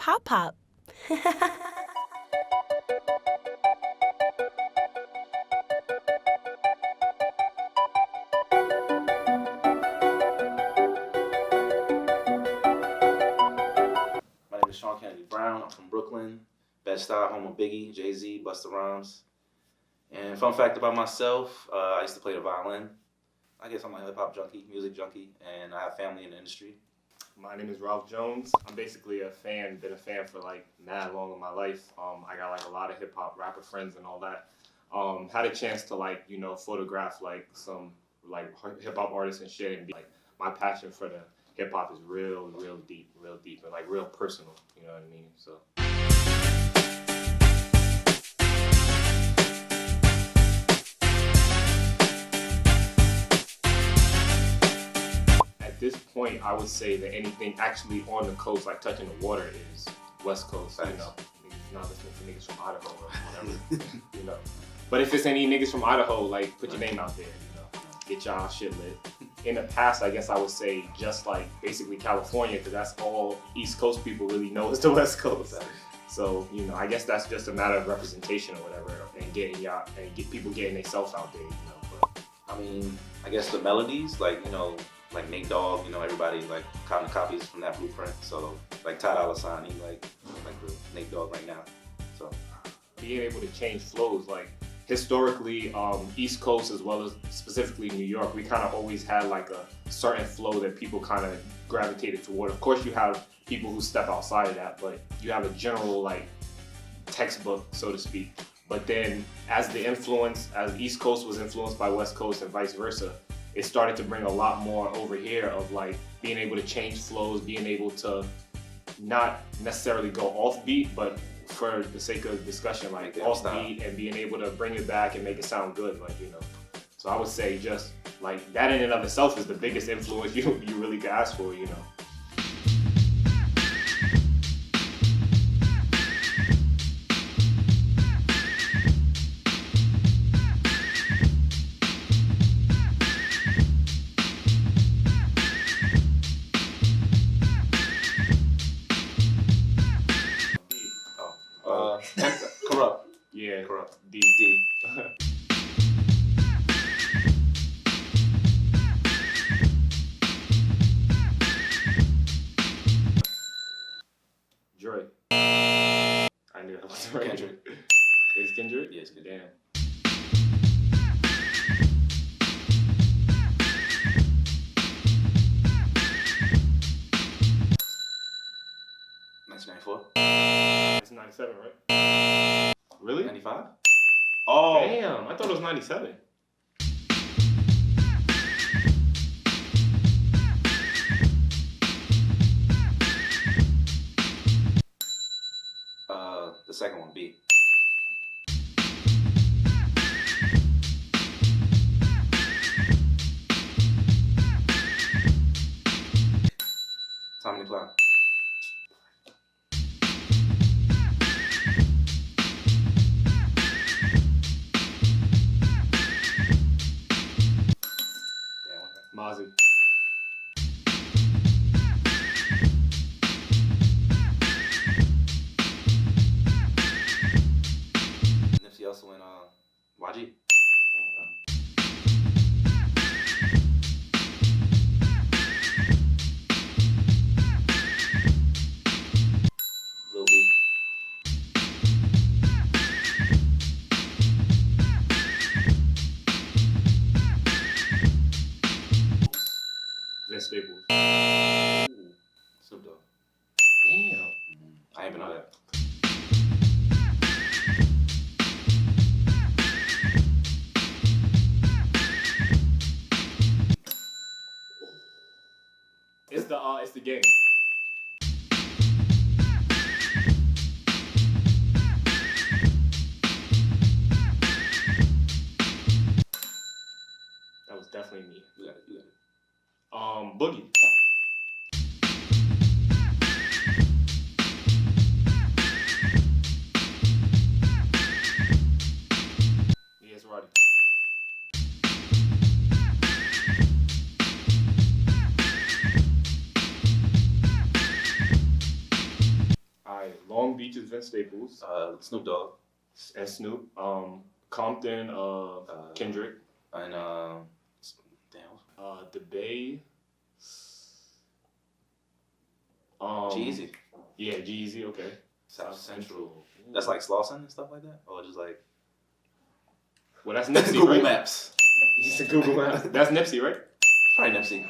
Pop Pop. My name is Shawn Brown. I'm from Brooklyn. Bed-Stuy, home of Biggie, Jay-Z, Busta Rhymes. And fun fact about myself, I used to play the violin. I guess I'm a hip-hop junkie, music junkie, and I have family in the industry. My name is Ralph Jones. I'm basically a fan, been a fan for like mad long in my life. I got like a lot of hip-hop rapper friends and all that. Had a chance to like, you know, photograph like some like hip-hop artists and shit, and be like, my passion for the hip-hop is real deep, and like real personal, you know what I mean? So. At this point, I would say that anything actually on the coast, like touching the water, is West Coast. You know, niggas not listening to niggas from Idaho or whatever, you know. But if it's any niggas from Idaho, like put your name out there, you know, get y'all shit lit. In the past, I guess I would say just like basically California, because that's all East Coast people really know is the West Coast. So, you know, I guess that's just a matter of representation or whatever, and getting y'all and get people getting themselves out there, you know. But I mean, I guess the melodies, like, you know, like Nate Dogg, you know, everybody like kind of copies from that blueprint. So, like Ty Dolla $ign, he like the Nate Dogg right now. So, being able to change flows, like historically, East Coast as well as specifically New York, we kind of always had like a certain flow that people kind of gravitated toward. Of course, you have people who step outside of that, but you have a general like textbook, so to speak. But then as the influence, as East Coast was influenced by West Coast and vice versa, it started to bring a lot more over here of like being able to change flows, being able to not necessarily go off beat, but for the sake of discussion, like off beat, and being able to bring it back and make it sound good, like, you know. So I would say just like that in and of itself is the biggest influence you really could ask for, you know. Corrupt. Yeah, Corrupt. D. Dre. I knew that was right. Kendrick. Is Kendrick? Yes, Kendrick. Damn. 1994. It's 97, right? Really? 95? Oh, damn! I thought it was 97. The second one, B. Tommy the Clown. Mozzie. Nipsey Hussle and YG. Lil B. Vince Staples. Ooh. Snoop Dogg. Damn. I didn't even know that. It's the game. That was definitely me. You got it. Boogie. Yes, Roddy. Long Beach is Vince Staples. Snoop Dogg. And Snoop. Compton, Kendrick. And The Bay. Jeezy. Yeah, Jeezy. Okay. South Central. That's like Slauson and stuff like that, or just like. Well, that's Nipsey. Google right? Maps. It's a Google Maps. That's Nipsey, right? Probably Nipsey.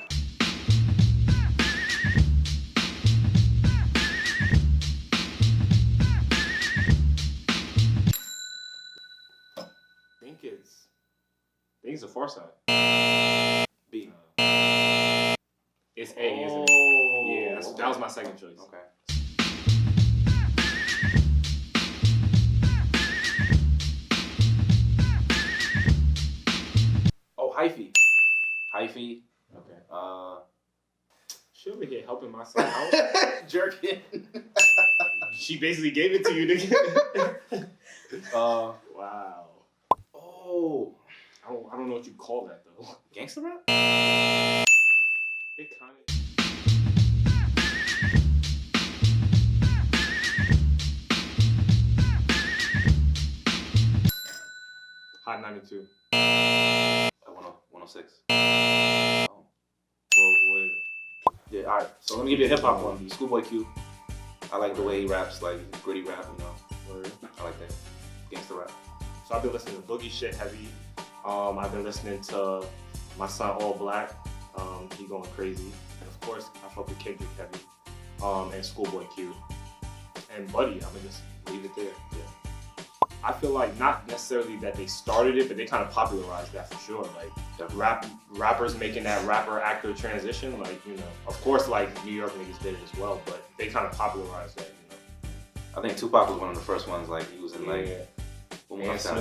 I think it's a Far Side. B. It's A, isn't it? Yeah, that was my second choice. Okay. Oh, Hyphy. Hyphy. Okay. She over here helping my son out. Jerkin. She basically gave it to you, nigga. Wow. Oh. I don't know what you call that though. Gangsta rap? It kind of. Hot 92. 106. Oh. Well, yeah, alright. So let me give you a hip hop one. Schoolboy Q. I like the way he raps, like gritty rap, you know. Word. I like that. Gangsta rap. So I've been listening to Boogie shit heavy. I've been listening to my son All Black. He going crazy. And of course, I fuck with Kendrick heavy. And Schoolboy Q. And Buddy, I'm gonna just leave it there. Yeah. I feel like not necessarily that they started it, but they kind of popularized that for sure. Like rappers making that rapper-actor transition, like, you know, of course, like New York niggas did it as well, but they kind of popularized that, you know. I think Tupac was one of the first ones, like he was in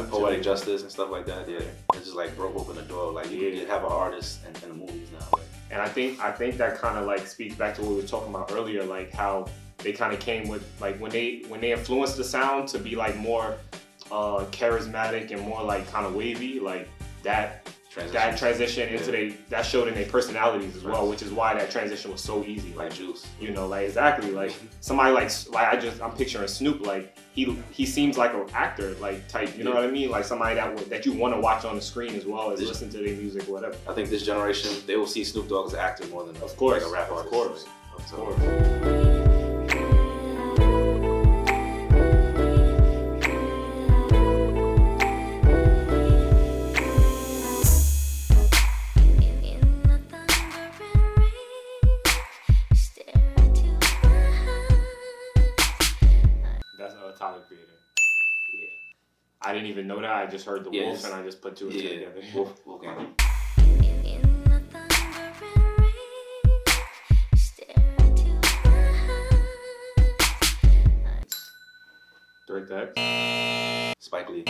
Poetic Justice and stuff like that. Yeah, it just like broke open the door. Like you can have an artist in the movies now. Like. And I think that kind of like speaks back to what we were talking about earlier, like how they kind of came with like when they influenced the sound to be like more charismatic and more like kind of wavy, like that transition into that showed in their personalities as well, which is why that transition was so easy. Like Juice, you know, like exactly like somebody like I'm picturing Snoop, like he seems like an actor like type, you know what I mean? Like somebody that you want to watch on the screen as well as listen to their music or whatever. I think this generation they will see Snoop Dogg as an actor more than of course, like a rap artist. Of course. Tyler Creator. Yeah. I didn't even know that. I just heard the wolf and I just put two and two together. Wolf gang. Direct X. Spike Lee.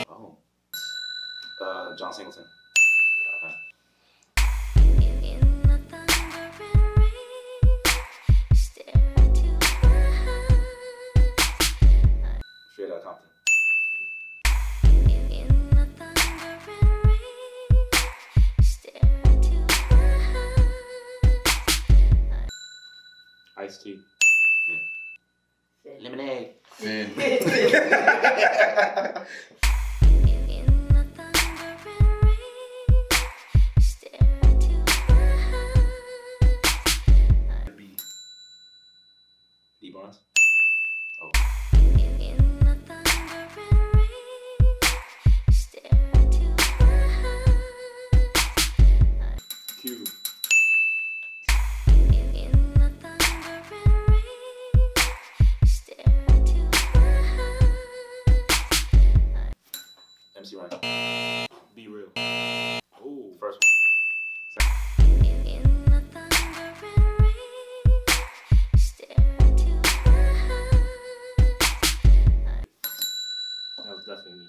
Oh. John Singleton. Okay. Straight out Compton. Ice-T. Yeah. Lemonade. D. Barnes. Oh. Q. MC Ryan. Be Real. Oh. First one. That was definitely me.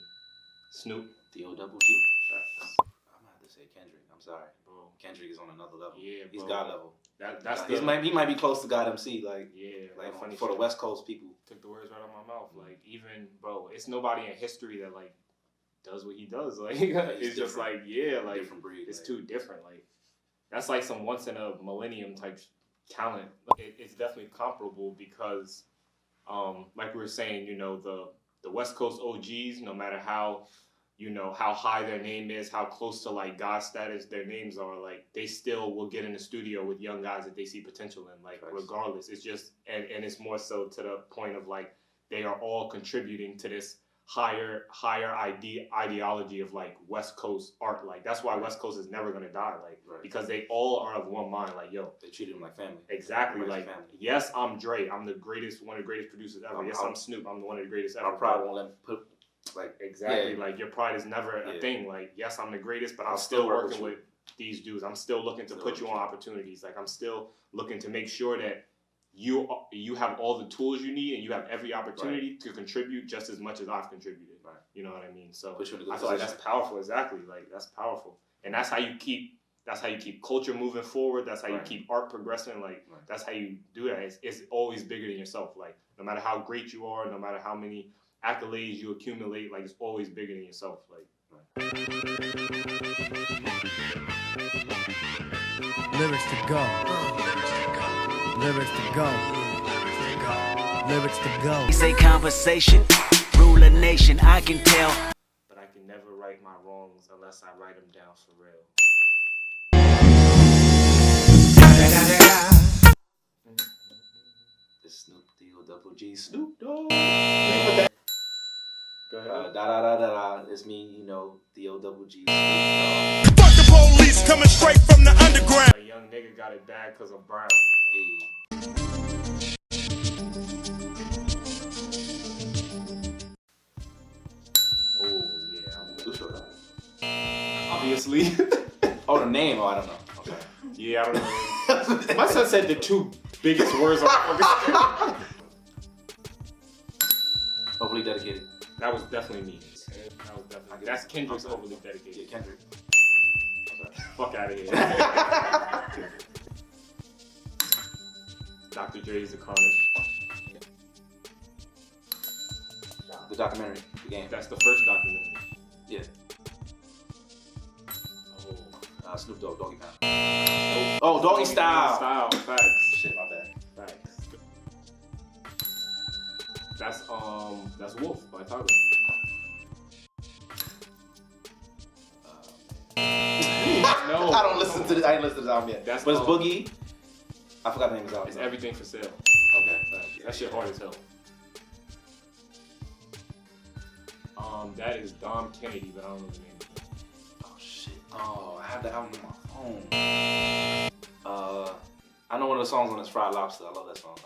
Snoop. D-O-double-G. Facts. I'm gonna have to say Kendrick. I'm sorry, bro. Kendrick is on another level. Yeah, bro. He's God level. He might be close to God MC. Like, like funny for the West Coast people. Took the words right out of my mouth. Like, even bro, it's nobody in history that like does what he does. Like, it's just like like different breed. It's too different. Like, that's like some once in a millennium type talent. It's definitely comparable because like we were saying, you know, the West Coast OGs, no matter how, you know, how high their name is, how close to like God status their names are, like they still will get in the studio with young guys that they see potential in, like regardless. It's just, and it's more so to the point of like they are all contributing to this higher ideology of like West Coast art. Like that's why West Coast is never gonna die, like because they all are of one mind. Like yo, they treat them like family. Exactly. Like family. Yes, I'm Dre. I'm the greatest, one of the greatest producers ever. Yes, I'm Snoop. I'm one of the greatest ever. My pride won't let me put like exactly. Like your pride is never a thing. Like yes, I'm the greatest, but I'm still working with these dudes. I'm still looking to put you on opportunities. Like I'm still looking to make sure that you have all the tools you need and you have every opportunity to contribute just as much as I've contributed. Right. You know what I mean? So I feel like that's powerful. Exactly. Like that's powerful. And that's how you keep culture moving forward. That's how you keep art progressing. Like that's how you do that. It's always bigger than yourself. Like no matter how great you are, no matter how many accolades you accumulate, like it's always bigger than yourself. Like lyrics to go. Lyrics to go. Lyrics to go. He say conversation, rule a nation, I can tell. But I can never right my wrongs unless I write them down for real. This Snoop D-O-double-G Snoop Dogg. Go ahead. Da da da da da. It's me, you know, D-O-double-G Snoop Dogg. Fuck the police coming straight from the underground. A young nigga got it bad cause of Brown. Hey. Oh yeah. Too short. Obviously. Oh, the name? Oh, I don't know. Okay. Yeah, I don't know. My son said the two biggest words on Overly dedicated. That was definitely me. That's Kendrick's overly dedicated. Yeah, Kendrick. Fuck out of here. Dr. Dre's The Carnage. The documentary, the game. That's the first documentary. Yeah. Oh. Snoop Dogg, Doggy Pound. Oh, Doggy Style. Style, facts. Shit, my bad. Facts. That's Wolf by Tyler. No, I don't listen to this. I ain't listened to this album yet. But it's Boogie. I forgot the name of the album. It's Everything for Sale. Okay. That shit hard as hell. That is Dom Kennedy, but I don't know the name of it. Oh shit. Oh, I have the album on my phone. I know one of the songs on this Fried Lobster. I love that song.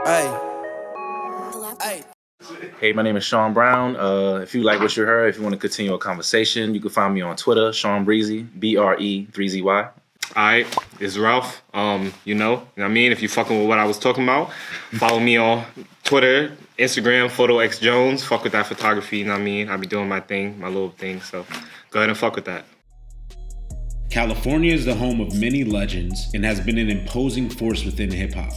Hey. Hey, my name is Shawn Brown. If you like what you heard, if you want to continue a conversation, you can find me on Twitter, Shawn Breezy, BRE3ZY. Alright, it's Ralph. You know what I mean? If you fucking with what I was talking about, follow me on Twitter, Instagram, PhotoXJones. Fuck with that photography, you know what I mean? I be doing my thing, my little thing, so go ahead and fuck with that. California is the home of many legends and has been an imposing force within hip-hop.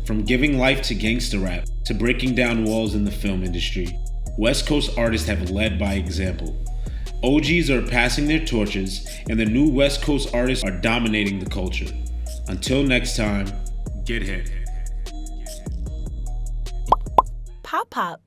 From giving life to gangsta rap to breaking down walls in the film industry, West Coast artists have led by example. OGs are passing their torches, and the new West Coast artists are dominating the culture. Until next time, get hit. Pop.